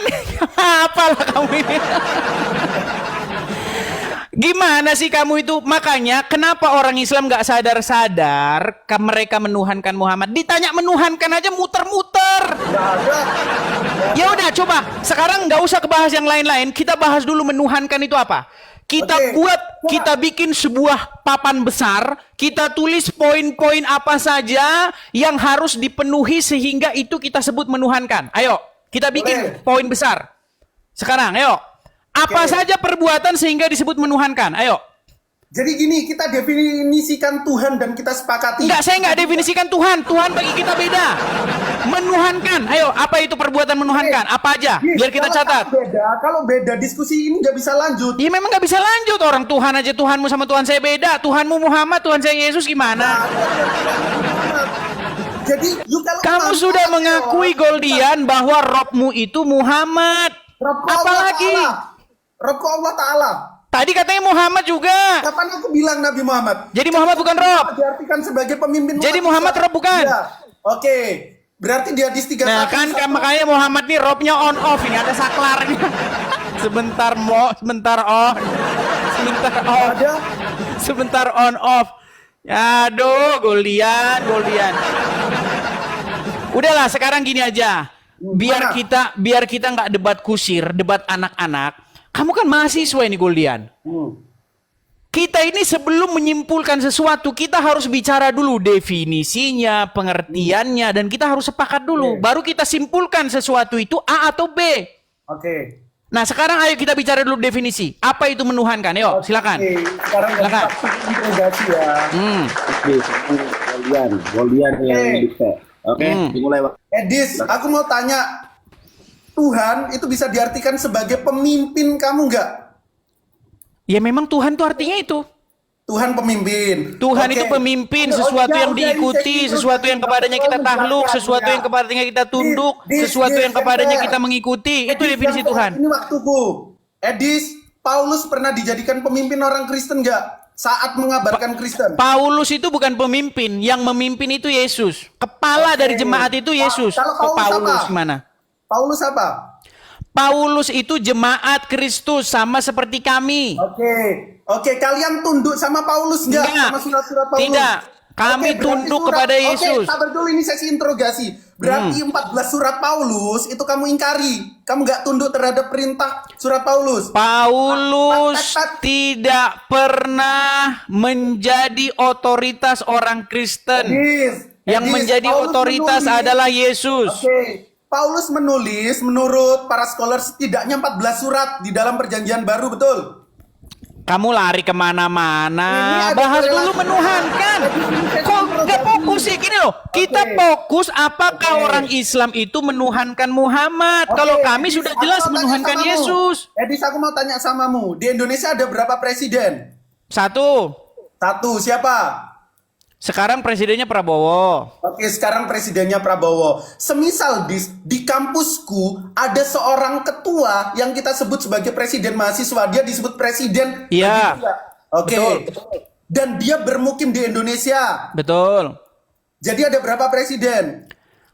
apalah kamu ini? Gimana sih kamu itu? Makanya kenapa orang Islam nggak sadar-sadar mereka menuhankan Muhammad? Ditanya menuhankan aja muter-muter. Nggak ada. Ya udah, coba sekarang nggak usah kebahas yang lain-lain. Kita bahas dulu menuhankan itu apa. Kita Oke. kita bikin sebuah papan besar. Kita tulis poin-poin apa saja yang harus dipenuhi sehingga itu kita sebut menuhankan. Ayo, kita bikin Boleh. poin besar. Sekarang, ayo. Apa Oke. saja perbuatan sehingga disebut menuhankan? Ayo. Jadi gini, kita definisikan Tuhan dan kita sepakati. Enggak, saya nggak definisikan Tuhan. Tuhan bagi kita beda. Menuhankan. Ayo, apa itu perbuatan menuhankan? Apa aja? Nih, Biar kita catat. Kalau beda diskusi ini nggak bisa lanjut. Ya memang nggak bisa lanjut. Orang Tuhan aja, Tuhanmu sama Tuhan saya beda. Tuhanmu Muhammad, Tuhan saya Yesus gimana? Jadi, kalau Kamu Muhammad sudah adalah mengakui, Goldian, bahwa Robmu itu Muhammad. Rabbku Apa Allah lagi? Ta'ala. Rabbku Allah Ta'ala. Tadi katanya Muhammad juga. Kapan aku bilang Nabi Muhammad? Jadi Muhammad bukan Rob. Diartikan sebagai pemimpin. Jadi umat Muhammad Islam. Rob bukan? Iya. Oke. Berarti dia di 3 Nah kan makanya Muhammad nih Robnya on off. Ini ada saklarnya. Sebentar sebentar on. Sebentar off. ada. Sebentar on off. Aduh, Goldian. Udahlah, sekarang gini aja. Biar kita nggak debat kusir, debat anak-anak. Kamu kan mahasiswa ini, Goldian. Kita ini sebelum menyimpulkan sesuatu, kita harus bicara dulu definisinya, pengertiannya, dan kita harus sepakat dulu. Baru kita simpulkan sesuatu itu A atau B. Oke. Nah, sekarang ayo kita bicara dulu definisi. Apa itu menuhankan? Yuk, silakan. Oke, sekarang Silakan. interogasi ya. Oke, Goldian yang dikte. Oke, dimulai. Bang. Edis, aku mau tanya, Tuhan itu bisa diartikan sebagai pemimpin kamu nggak? Ya memang Tuhan tuh artinya itu. Tuhan pemimpin. Tuhan Oke. itu pemimpin, Udah, sesuatu yang ini diikuti, sesi sesuatu yang kepadanya kita terus takluk, belajar, sesuatu ya. yang kepadanya kita tunduk, sesuatu yang kepadanya kita mengikuti. Itu definisi Tuhan. Ini waktuku. Edis, Paulus pernah dijadikan pemimpin orang Kristen nggak? Saat mengabarkan Kristen. Paulus itu bukan pemimpin, yang memimpin itu Yesus. Kepala dari jemaat itu Yesus. Kalau Kok Paulus Paulus apa? gimana? Paulus apa? Paulus itu jemaat Kristus sama seperti kami. Oke, kalian tunduk sama Paulus nggak? Enggak. Sama surat-surat Paulus? Tidak. Kami Oke, berarti tunduk surat- kepada Yesus. Oke, sabar dulu, ini sesi interogasi. Berarti 14 surat Paulus itu kamu ingkari. Kamu nggak tunduk terhadap perintah surat Paulus. Paulus tidak pernah menjadi otoritas orang Kristen. Yang menjadi Paulus otoritas menulis- adalah Yesus. Oke. Paulus menulis menurut para scholar setidaknya 14 surat di dalam perjanjian baru, betul? Kamu lari kemana-mana. Ini ada Bahas korelasi. dulu menuhankan. Kok nggak fokus sih? Gini loh. Kita Oke. fokus apakah orang Islam itu menuhankan Muhammad. Oke, Kalau kami Edis, sudah aku jelas mau tanya menuhankan samamu. Yesus. Edis, aku mau tanya samamu. Di Indonesia ada berapa presiden? Satu. Siapa? Sekarang presidennya Prabowo. Oke, sekarang presidennya Prabowo. Semisal di kampusku ada seorang ketua yang kita sebut sebagai presiden mahasiswa. Dia disebut presiden. Iya. Begitu ya? Oke. Betul. Dan dia bermukim di Indonesia. Betul. Jadi ada berapa presiden?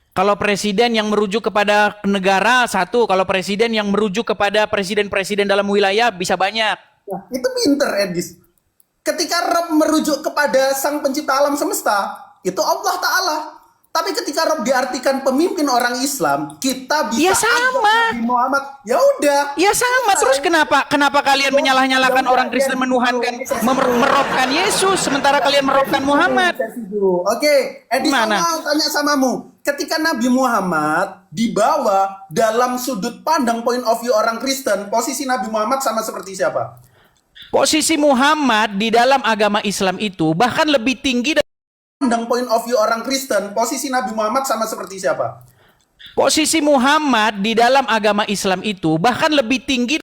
Kalau presiden yang merujuk kepada negara satu, kalau presiden yang merujuk kepada presiden-presiden dalam wilayah bisa banyak. Nah, itu pinter, Edis. Ketika Rob merujuk kepada sang pencipta alam semesta, itu Allah Ta'ala. Tapi ketika Rob diartikan pemimpin orang Islam, kita bisa Ya sama. anggap Nabi Muhammad. Ya udah. Ya sama. Terus kenapa kalian menyalah-nyalakan orang Kristen menuhankan, merobkan Yesus sementara kalian merobkan Muhammad? Oke, Edis, aku Gimana? mau tanya samamu. Ketika Nabi Muhammad dibawa dalam sudut pandang point of view orang Kristen, posisi Nabi Muhammad sama seperti siapa? Posisi Muhammad di dalam agama Islam itu bahkan lebih tinggi dari Pandang point of view orang Kristen, posisi Nabi Muhammad sama seperti siapa? posisi Muhammad di dalam agama Islam itu bahkan lebih tinggi.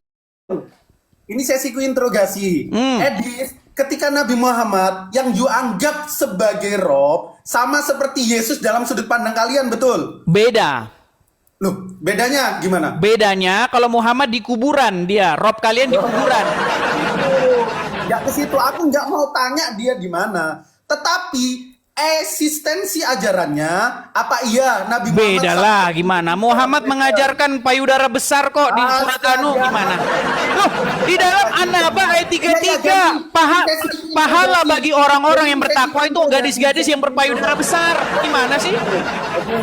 Ini sesiku interogasi. Edis, ketika Nabi Muhammad yang you anggap sebagai Rob sama seperti Yesus dalam sudut pandang kalian, betul? Beda. Loh, bedanya gimana? Bedanya kalau Muhammad di kuburan dia, Rob kalian di kuburan. Nggak ke situ, aku nggak mau tanya dia di mana. Tetapi eksistensi ajarannya, apa iya Nabi Muhammad Beda lah gimana? Muhammad mengajarkan payudara besar kok di surat Anu gimana? Loh, di dalam An-Naba ayat 33 pahala bagi orang-orang yang bertakwa itu gadis-gadis yang berpayudara besar. Gimana sih?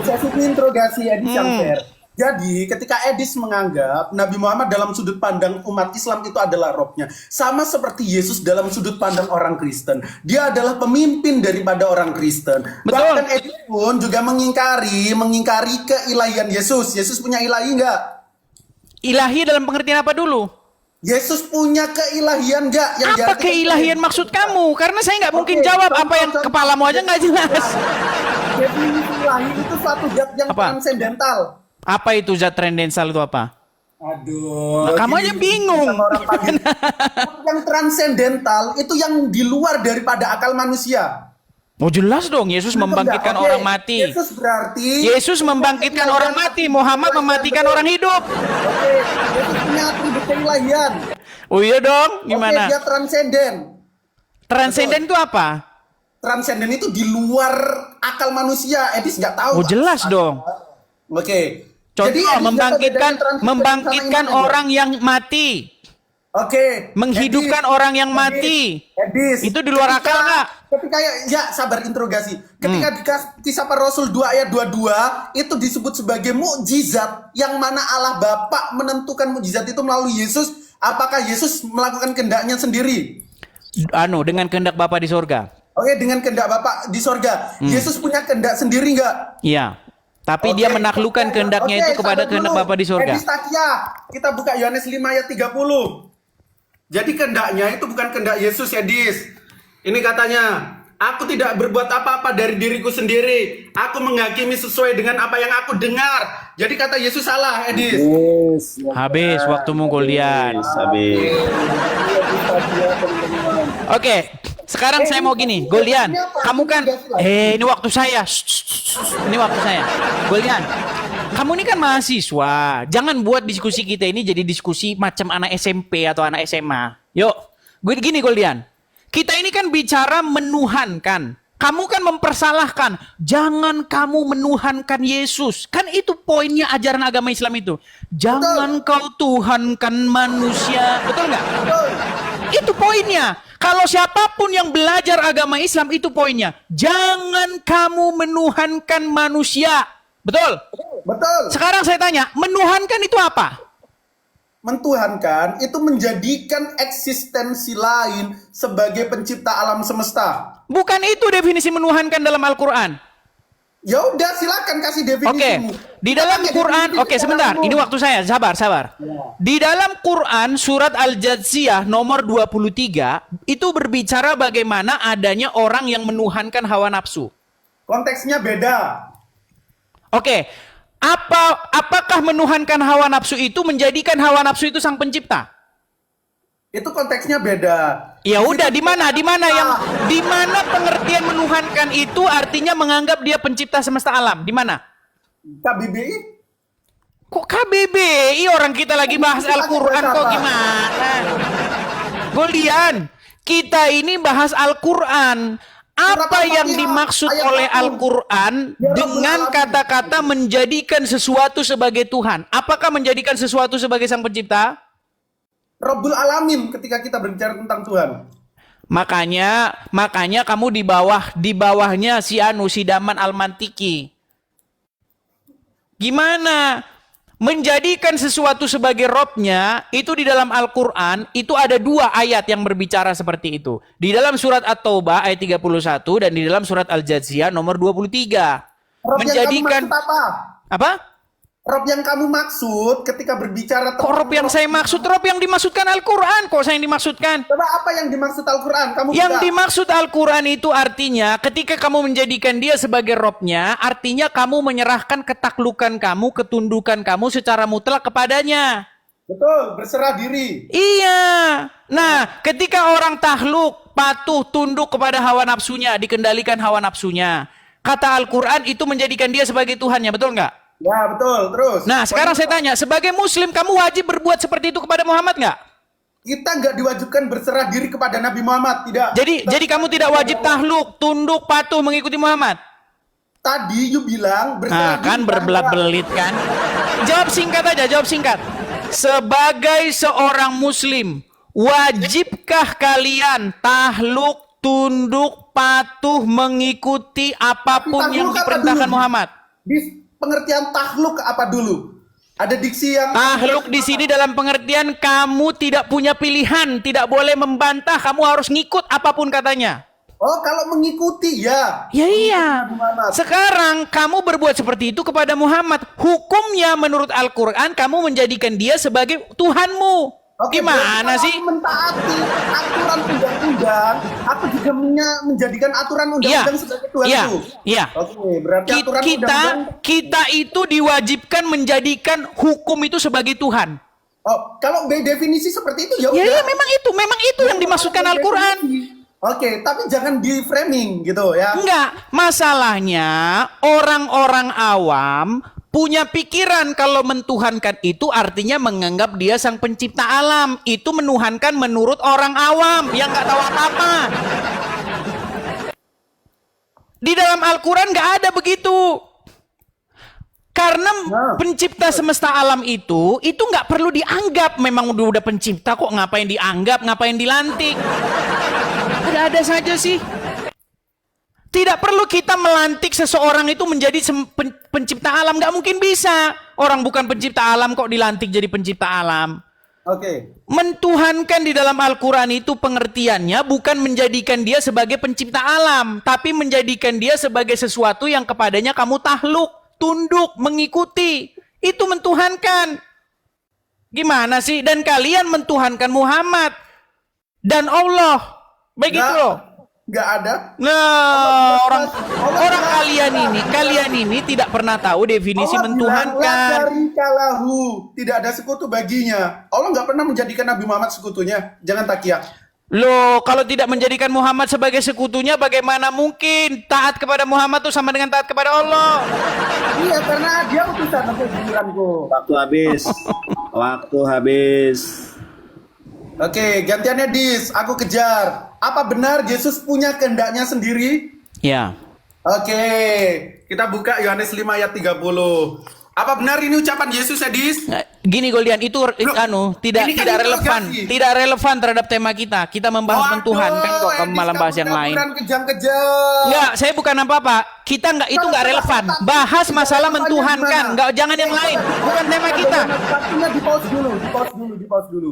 Sesi interogasi Edis yang fair. Jadi ketika Edis menganggap Nabi Muhammad dalam sudut pandang umat Islam itu adalah Robnya, sama seperti Yesus dalam sudut pandang orang Kristen, dia adalah pemimpin daripada orang Kristen. Betul. Bahkan Edis pun juga mengingkari keilahian Yesus. Yesus punya ilahi nggak? Ilahi dalam pengertian apa dulu? Yesus punya keilahian nggak? Yang Apa diartikan- keilahian maksud kamu? Karena saya nggak mungkin Oke, jawab apa yang contoh- kepalamu aja nggak jelas. Definisi ilahi itu suatu zat yang Apa? transendental. Apa itu zat transendensal itu apa? Aduh, Nah, kamu gini, aja bingung. sama orang pagi. Yang transendental itu yang di luar daripada akal manusia. Oh jelas dong, Yesus membangkitkan Oke, orang mati. Yesus berarti Yesus membangkitkan orang mati, Muhammad mematikan orang hidup. Oke, Yesus punya atribut keilahian. Oh iya dong, Oke, gimana? dia transenden. Transenden itu apa? Transenden itu di luar akal manusia. Edis nggak tahu. Oh jelas dong. Oke. Contoh Edis nggak membangkitkan bedain transenden membangkitkan sama iman aja. orang yang mati, Oke. menghidupkan Edis, orang yang Edis, mati. Edis. Itu di luar akal nggak? Ketika ya sabar interogasi. Ketika di Kisah Para Rasul 2 ayat 22 itu disebut sebagai mukjizat yang mana Allah Bapa menentukan mukjizat itu melalui Yesus. Apakah Yesus melakukan kehendaknya sendiri? Dengan kehendak Bapa di sorga. Oke, dengan kehendak Bapa di sorga. Yesus punya kehendak sendiri nggak? Iya. Tapi dia menaklukkan kehendaknya itu kepada sabar kehendak dulu. Bapa di surga. Edis Takia, kita buka Yohanes 5 ayat 30. Jadi kehendaknya itu bukan kehendak Yesus, Edis. Ini katanya, aku tidak berbuat apa-apa dari diriku sendiri. Aku menghakimi sesuai dengan apa yang aku dengar. Jadi kata Yesus salah, Edis. Habis waktumu Goldian. Habis. Oke, sekarang saya mau gini, Goldian, kamu kan, ini waktu saya, ini waktu saya, Goldian, kamu ini kan mahasiswa, jangan buat diskusi kita ini jadi diskusi macam anak SMP atau anak SMA. Yuk, gue gini Goldian, kita ini kan bicara menuhankan, kamu kan mempersalahkan, jangan kamu menuhankan Yesus, kan itu poinnya ajaran agama Islam itu, jangan kau tuhankan manusia, betul nggak? Itu poinnya. Kalau siapapun yang belajar agama Islam itu poinnya. Jangan kamu menuhankan manusia. Betul? Betul. Sekarang saya tanya, menuhankan itu apa? Mentuhankan itu menjadikan eksistensi lain sebagai pencipta alam semesta. Bukan itu definisi menuhankan dalam Al-Quran. Ya udah, silakan kasih definisimu. Oke, di dalam Quran, oke sebentar, ini waktu saya, sabar. Di dalam Quran surat Al-Jathiyah nomor 23 itu berbicara bagaimana adanya orang yang menuhankan hawa nafsu. Konteksnya beda. Oke, apakah menuhankan hawa nafsu itu menjadikan hawa nafsu itu sang pencipta? Itu konteksnya beda. Ya udah, di mana pengertian menuhankan itu artinya menganggap dia pencipta semesta alam? Di mana? KBBI? Kok KBBI, orang kita lagi bahas Al-Quran kok gimana? Goldian, kita ini bahas Al-Quran. Apa yang dimaksud oleh Al-Quran dengan kata-kata menjadikan sesuatu sebagai Tuhan? Apakah menjadikan sesuatu sebagai sang pencipta? Rabbul Alamin ketika kita berbicara tentang Tuhan. Makanya kamu di bawahnya si Daman Al-Mantiki. Gimana? Menjadikan sesuatu sebagai Robnya, itu di dalam Al-Quran, itu ada 2 ayat yang berbicara seperti itu. Di dalam surat At-Taubah ayat 31 dan di dalam surat Al-Jathiyah nomor 23. Rob Menjadikan yang kamu maksud apa? Rob yang kamu maksud ketika berbicara Kok Rob yang saya maksud? Rob yang dimaksudkan Al-Quran. Kok saya yang dimaksudkan? Coba apa yang dimaksud Al-Quran? Yang dimaksud Al-Quran itu artinya ketika kamu menjadikan dia sebagai Robnya, artinya kamu menyerahkan ketaklukan kamu, ketundukan kamu secara mutlak kepadanya. Betul, berserah diri. Iya. Nah, ketika orang tahluk, patuh, tunduk kepada hawa nafsunya, dikendalikan hawa nafsunya, kata Al-Quran itu menjadikan dia sebagai Tuhannya, betul nggak? Ya, betul. Terus. Nah, sekarang saya tanya, sebagai Muslim, kamu wajib berbuat seperti itu kepada Muhammad nggak? Kita nggak diwajibkan berserah diri kepada Nabi Muhammad, tidak. Jadi kamu tidak wajib tahluk, tunduk, patuh, mengikuti Muhammad? Tadi you bilang berserah diri. Kan berbelat-belit kan? Jawab singkat aja, jawab singkat. Sebagai seorang Muslim, wajibkah kalian tahluk, tunduk, patuh, mengikuti apapun yang diperintahkan Muhammad? Di pengertian tahluk apa dulu? Ada diksi yang tahluk di sini dalam pengertian kamu tidak punya pilihan, tidak boleh membantah, kamu harus ngikut apapun katanya. Oh, kalau mengikuti ya. Ya iya. Sekarang kamu berbuat seperti itu kepada Muhammad. Hukumnya menurut Al-Quran kamu menjadikan dia sebagai Tuhanmu. Oke, gimana sih? Aku mentaati aturan undang-undang, aku juga menjadikan aturan undang-undang sebagai Tuhanku. Iya. Oke, berarti aturan undang-undang kita itu diwajibkan menjadikan hukum itu sebagai Tuhan. Oh, kalau definisi seperti itu ya udah. Ya, memang itu yang dimaksudkan Al-Quran. Oke, tapi jangan di framing gitu ya. Enggak, masalahnya orang-orang awam punya pikiran kalau mentuhankan itu artinya menganggap dia sang pencipta alam. Itu menuhankan menurut orang awam yang nggak tahu apa-apa. Di dalam Al-Quran nggak ada begitu. Karena pencipta semesta alam itu nggak perlu dianggap. Memang udah pencipta kok, ngapain dianggap, ngapain dilantik. Ada-ada saja sih. Tidak perlu kita melantik seseorang itu menjadi pencipta alam. Nggak mungkin bisa. Orang bukan pencipta alam kok dilantik jadi pencipta alam. Oke. Mentuhankan di dalam Al-Quran itu pengertiannya bukan menjadikan dia sebagai pencipta alam. Tapi menjadikan dia sebagai sesuatu yang kepadanya kamu tahluk, tunduk, mengikuti. Itu mentuhankan. Gimana sih? Dan kalian mentuhankan Muhammad dan Allah. Begitu loh. Nggak ada. Nah, orang kalian ini tidak pernah tahu definisi Allah bilang, "La mentuhankan. syarika lahu." Tidak ada sekutu baginya. Allah nggak pernah menjadikan Nabi Muhammad sekutunya. Jangan takiyah. Loh, kalau tidak menjadikan Muhammad sebagai sekutunya, bagaimana mungkin taat kepada Muhammad itu sama dengan taat kepada Allah? Iya, karena dia utusan aku pikiranku. Waktu habis. Waktu habis. Oke, gantiannya Dis. Aku kejar. Apa benar Yesus punya kehendaknya sendiri? Ya. Oke, kita buka Yohanes 5 ayat 30. Apa benar ini ucapan Yesus ya, Dis? Nah, gini Goldian, itu tidak ini kan tidak relevan, interogasi. tidak relevan terhadap tema kita. Kita membahas mentuhankan kok, kamu malah bahas yang lain. Kejam-kejam. Enggak, saya bukan apa-apa. Kita enggak, itu enggak relevan. Bahas masalah mentuhankan, enggak, jangan yang lain. Bukan tema kita. Waktunya di pause dulu.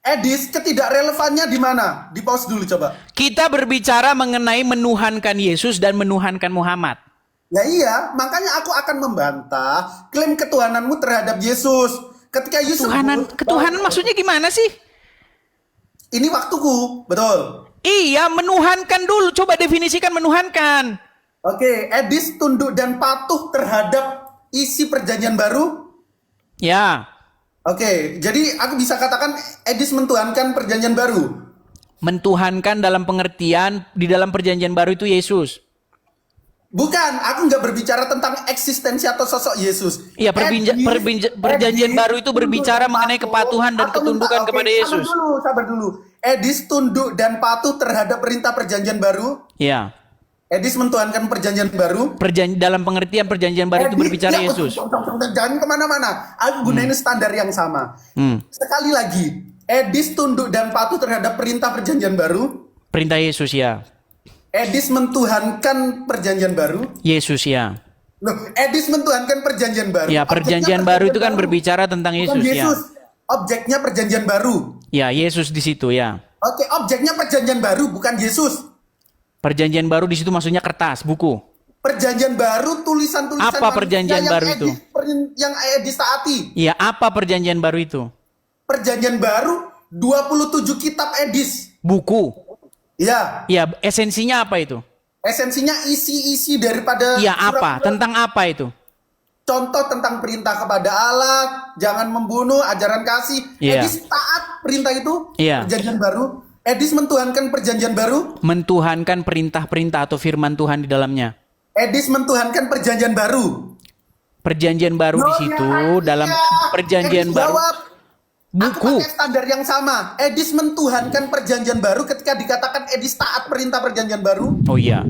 Edis, ketidakrelevannya di mana? Di pause dulu coba. Kita berbicara mengenai menuhankan Yesus dan menuhankan Muhammad. Ya iya, makanya aku akan membantah klaim ketuhananmu terhadap Yesus. Ketika Yesus Ketuhanan maksudnya gimana sih? ini waktuku, betul. Iya, menuhankan dulu. Coba definisikan menuhankan. Oke, Edis tunduk dan patuh terhadap isi perjanjian baru. Ya. Oke, jadi aku bisa katakan Edis mentuhankan perjanjian baru. Mentuhankan dalam pengertian di dalam perjanjian baru itu Yesus. Bukan, aku nggak berbicara tentang eksistensi atau sosok Yesus. Iya, perjanjian baru itu berbicara mengenai kepatuhan dan ketundukan kepada Yesus. Sabar dulu. Edis tunduk dan patuh terhadap perintah perjanjian baru. Iya. Edis mentuhankan perjanjian baru. Dalam pengertian perjanjian baru itu berbicara Yesus. Jangan kemana-mana. Aku gunain standar yang sama. Sekali lagi, Edis tunduk dan patuh terhadap perintah perjanjian baru. Perintah Yesus ya. Edis mentuhankan perjanjian baru. Yesus ya. Loh, Edis mentuhankan perjanjian baru. Ya, perjanjian baru itu kan berbicara tentang Bukan Yesus ya. Objeknya perjanjian baru. Ya, Yesus di situ ya. Oke, objeknya perjanjian baru bukan Yesus. Perjanjian baru di situ maksudnya kertas, buku. Perjanjian baru tulisan-tulisan Apa perjanjian manusia baru itu? Yang Edis taati. Iya, apa perjanjian baru itu? Perjanjian baru 27 kitab Edis. Buku. Ya, Iya, esensinya apa itu? esensinya isi-isi daripada Iya, apa? surat-surat. Tentang apa itu? Contoh tentang perintah kepada Allah, jangan membunuh, ajaran kasih. Iya. Edis taat perintah itu. Iya. Perjanjian baru. Edis mentuhankan perjanjian baru. Mentuhankan perintah-perintah atau firman Tuhan di dalamnya. Edis mentuhankan perjanjian baru. Perjanjian baru di situ dalam perjanjian Edis baru. jawab, Buku. aku pakai standar yang sama. Edis mentuhankan perjanjian baru ketika dikatakan Edis taat perintah perjanjian baru. Oh iya.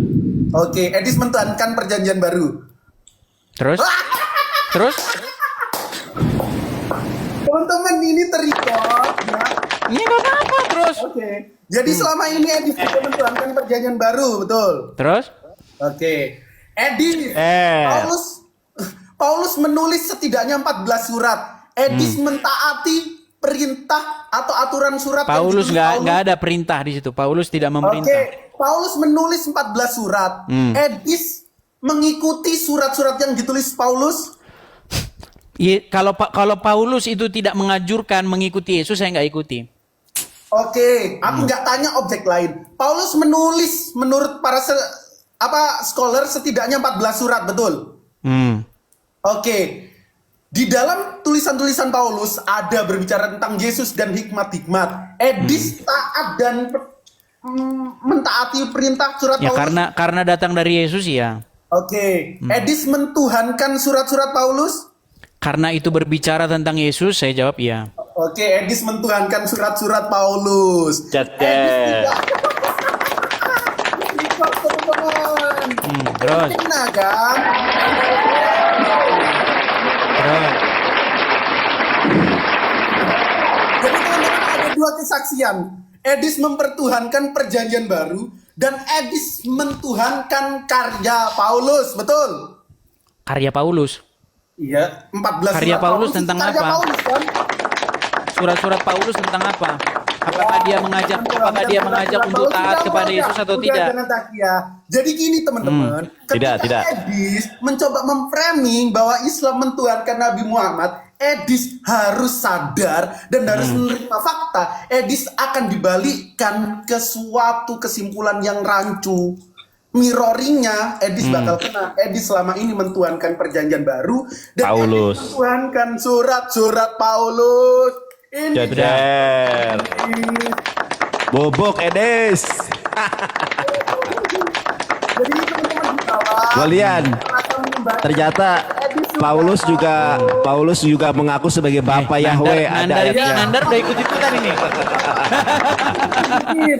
Oke, Edis mentuhankan perjanjian baru. Terus? Terus? Teman-teman, ini terrecord ya. Ini nggak apa-apa. Terus? Oke. Jadi selama ini Edis juga mentuhankan perjanjian baru, betul? Terus? Oke. Edis, Paulus menulis setidaknya 14 surat. Edis mentaati perintah atau aturan surat yang Paulus ditulis nggak ada perintah di situ. Paulus tidak memerintah. Oke, Paulus menulis 14 surat. Edis mengikuti surat-surat yang ditulis Paulus. Iya, kalau Paulus itu tidak menganjurkan mengikuti Yesus, saya nggak ikuti. Oke, aku nggak tanya objek lain. Paulus menulis menurut para scholar setidaknya 14 surat, betul? Oke. Di dalam tulisan-tulisan Paulus ada berbicara tentang Yesus dan hikmat-hikmat. Edis taat dan mentaati perintah surat Ya Paulus. karena datang dari Yesus ya. Oke. Edis mentuhankan surat-surat Paulus. Karena itu berbicara tentang Yesus, saya jawab ya. Oke, Edis mentuhankan surat-surat Paulus. Cetet. Terus. Kena kan? Terus. Jadi teman-teman ada dua kesaksian. Edis mempertuhankan perjanjian baru dan Edis mentuhankan karya Paulus, betul? Karya Paulus. Iya, 14 Karya surat Paulus tentang karya apa? Paulus, kan? Surat-surat Paulus tentang apa? Apakah dia mengajak untuk taat kepada Yesus atau tidak? Jangan takia. Jadi gini teman-teman, ketika Tidak. Edis mencoba memframing bahwa Islam mentuhankan Nabi Muhammad, Edis harus sadar dan harus menerima fakta. Edis akan dibalikkan ke suatu kesimpulan yang rancu. Mirroringnya, Edis bakal kena. Edis selama ini mentuhankan perjanjian baru dan Paulus. Edis mentuhankan surat-surat Paulus. Ini Jeder. Bobok Edes. jadi teman-teman di bawah, Golian. akan membaca Ternyata Edis Paulus juga mengaku sebagai Bapak Yahweh. Ada Nandar ayatnya. udah ikut-ikutan ini. sudah